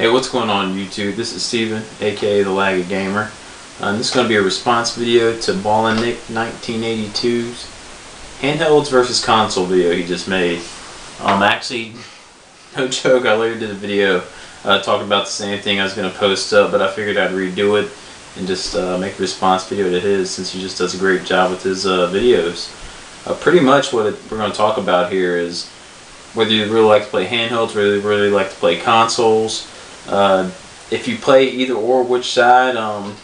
Hey, what's going on YouTube? This is Steven, aka the Laggy Gamer. This is going to be a response video to Ballin' Nick 1982's handhelds versus console video he just made. Actually, no joke, I later did a video talking about the same thing I was going to post up, but I figured I'd redo it and just make a response video to his, since he just does a great job with his videos. Pretty much what we're going to talk about here is whether you really like to play handhelds, whether you really like to play consoles. If you play either or, which side,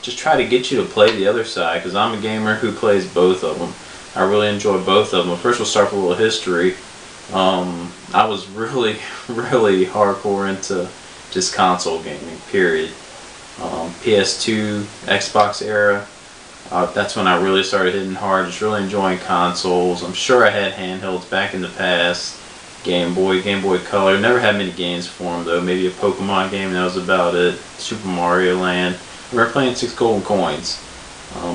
just try to get you to play the other side, because I'm a gamer who plays both of them. I really enjoy both of them. First, we'll start with a little history. I was really hardcore into just console gaming, period. PS2, Xbox era, that's when I really started hitting hard, just really enjoying consoles. I'm sure I had handhelds back in the past. Game Boy Color. Never had many games for them though. Maybe a Pokemon game, and that was about it. Super Mario Land. We were playing 6 golden coins,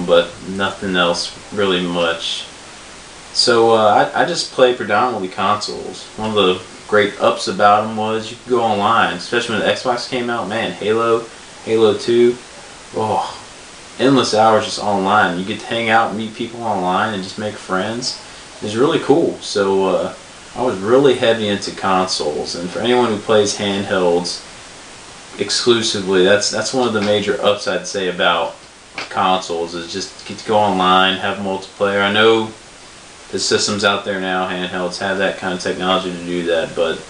but nothing else really much. So I just played predominantly consoles. One of the great ups about them was you could go online, especially when the Xbox came out. Man, Halo 2, oh, endless hours just online. You get to hang out and meet people online and just make friends. It's really cool. So I was really heavy into consoles, and for anyone who plays handhelds exclusively, that's one of the major ups I'd say about consoles, is just get to go online, have multiplayer. I know the systems out there now, handhelds, have that kind of technology to do that, but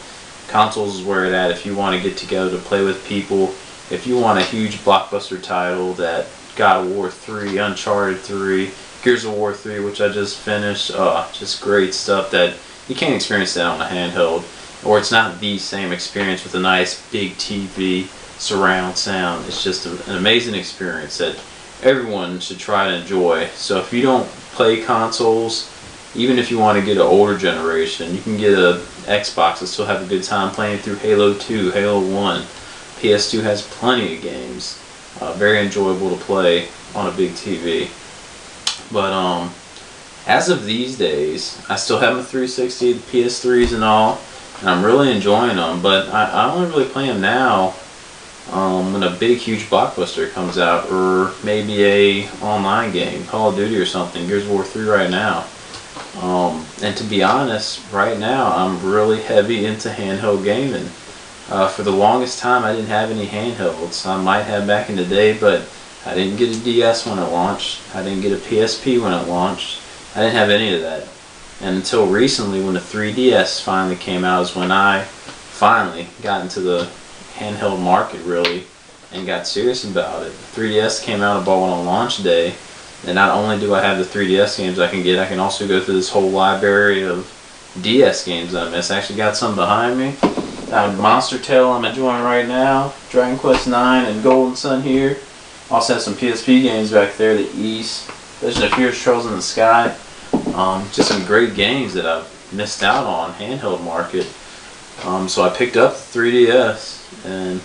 consoles is where it's at. If you want to get together to play with people, if you want a huge blockbuster title, that God of War 3, Uncharted 3, Gears of War 3, which I just finished, just great stuff that you can't experience that on a handheld, or it's not the same experience with a nice big TV surround sound. It's just an amazing experience that everyone should try to enjoy. So if you don't play consoles, even if you want to get an older generation, you can get a Xbox and still have a good time playing through Halo 2, Halo 1. PS2 has plenty of games, very enjoyable to play on a big TV. But as of these days, I still have my 360, the PS3s and all, and I'm really enjoying them, but I only really play them now when a big huge blockbuster comes out, or maybe a online game, Call of Duty or something, Gears of War 3 right now. And to be honest, right now I'm really heavy into handheld gaming. For the longest time I didn't have any handhelds. I might have back in the day, but I didn't get a DS when it launched. I didn't get a PSP when it launched. I didn't have any of that. And until recently, when the 3DS finally came out, is when I finally got into the handheld market really and got serious about it. The 3DS came out, I bought one on launch day, and not only do I have the 3DS games I can get, I can also go through this whole library of DS games I missed. I actually got some behind me. Monster Tale I'm enjoying right now, Dragon Quest 9 and Golden Sun here. Also have some PSP games back there, the East, Legend of Fierce Trails in the Sky. Just some great games that I've missed out on handheld market. So I picked up the 3DS, and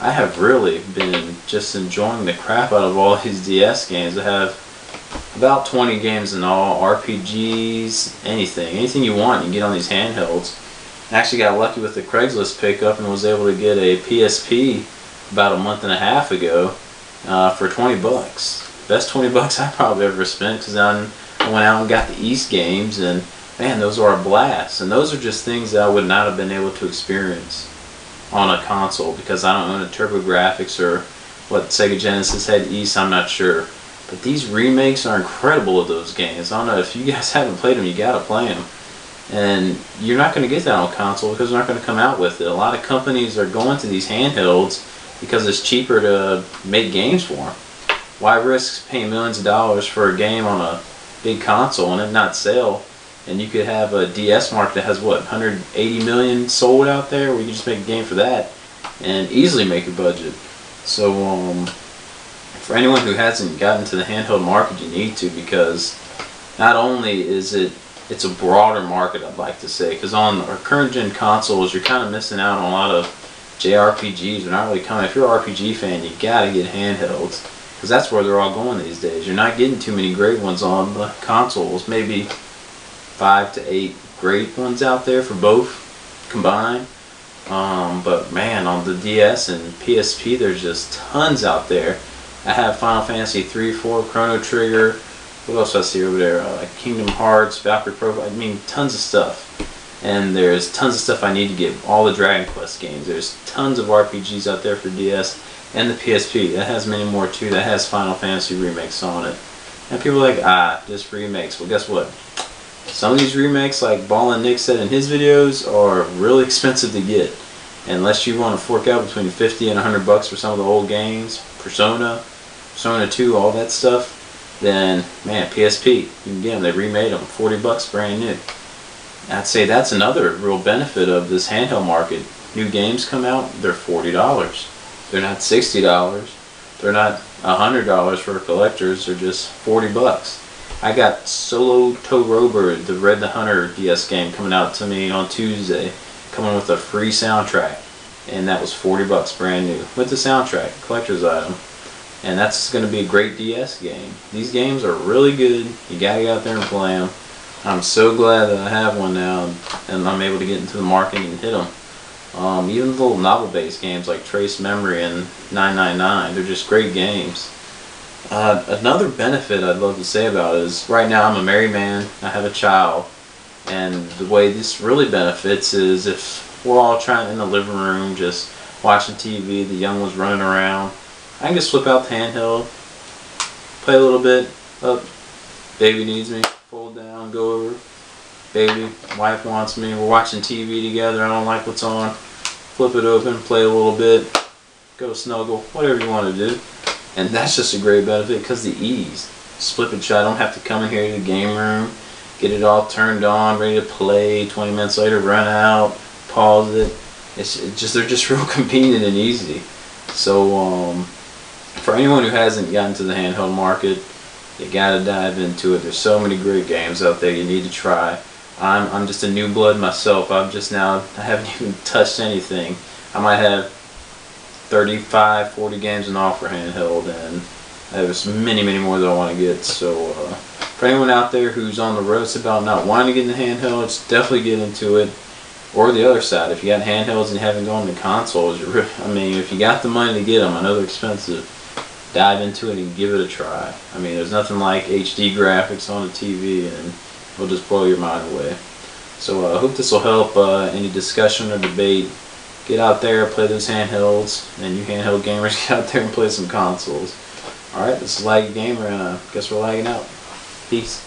I have really been just enjoying the crap out of all these DS games. I have about 20 games in all, RPGs, anything you want you get on these handhelds. I actually got lucky with the Craigslist pickup and was able to get a PSP about a month and a half ago for 20 bucks. Best 20 bucks I probably ever spent, because then I went out and got the East games, and man, those are a blast. And those are just things that I would not have been able to experience on a console, because I don't own a TurboGrafx, or what Sega Genesis had East, I'm not sure. But these remakes are incredible of those games. I don't know, if you guys haven't played them, you gotta play them. And you're not going to get that on console because they're not going to come out with it. A lot of companies are going to these handhelds because it's cheaper to make games for them. Why risk paying millions of dollars for a game on a big console and it not sell? And you could have a DS market that has what, 180 million sold out there, where you can just make a game for that and easily make a budget. So for anyone who hasn't gotten to the handheld market, you need to, because not only is it's a broader market, I'd like to say, because on our current gen consoles you're kind of missing out on a lot of JRPGs. They're not really coming. If you're an RPG fan, you gotta get handhelds, because that's where they're all going these days. You're not getting too many great ones on the consoles. Maybe 5 to 8 great ones out there for both combined, But man, on the DS and PSP, there's just tons out there. I have Final Fantasy 3, 4, Chrono Trigger. What else do I see over there? Like Kingdom Hearts, Valkyrie Profile. I mean, tons of stuff. And there's tons of stuff I need to get. All the Dragon Quest games. There's tons of RPGs out there for DS and the PSP. That has many more too. That has Final Fantasy remakes on it. And people are like, just remakes. Well, guess what? Some of these remakes, like Ballin' Nick said in his videos, are really expensive to get. Unless you want to fork out between 50 and $100 for some of the old games, Persona 2, all that stuff, then man, PSP, you can get them. They remade them, $40 brand new. I'd say that's another real benefit of this handheld market. New games come out, they're $40. They're not $60. They're not $100 for collectors. They're just $40. I got Solo Torober, the Red the Hunter DS game, coming out to me on Tuesday, coming with a free soundtrack, and that was $40 brand new with the soundtrack, collector's item. And that's going to be a great DS game. These games are really good. You gotta get out there and play them. I'm so glad that I have one now, and I'm able to get into the market and hit them. Even the little novel-based games like Trace Memory and 999, they're just great games. Another benefit I'd love to say about it is, right now I'm a married man, I have a child, and the way this really benefits is if we're all trying in the living room just watching TV, the young one's running around, I can just flip out the handheld, play a little bit, baby needs me, fold down, go over, baby, wife wants me, we're watching TV together, I don't like what's on, flip it open, play a little bit, go snuggle, whatever you want to do. And that's just a great benefit because of the ease. Just flip it shut, I don't have to come in here to the game room, get it all turned on, ready to play, 20 minutes later run out, pause it. They're just real convenient and easy. So for anyone who hasn't gotten to the handheld market, you gotta dive into it. There's so many great games out there you need to try. I'm just a new blood myself. I haven't even touched anything. I might have 35, 40 games in all for handheld, and there's many more that I want to get. So for anyone out there who's on the road about not wanting to get into handhelds, definitely get into it. Or the other side, if you got handhelds and you haven't gone to consoles, I mean, if you got the money to get them, I know they're expensive, dive into it and give it a try. I mean, there's nothing like HD graphics on a TV, and it'll just blow your mind away. So I hope this will help any discussion or debate. Get out there, play those handhelds, and you handheld gamers, get out there and play some consoles. Alright, this is Laggy Gamer, and I guess we're lagging out. Peace.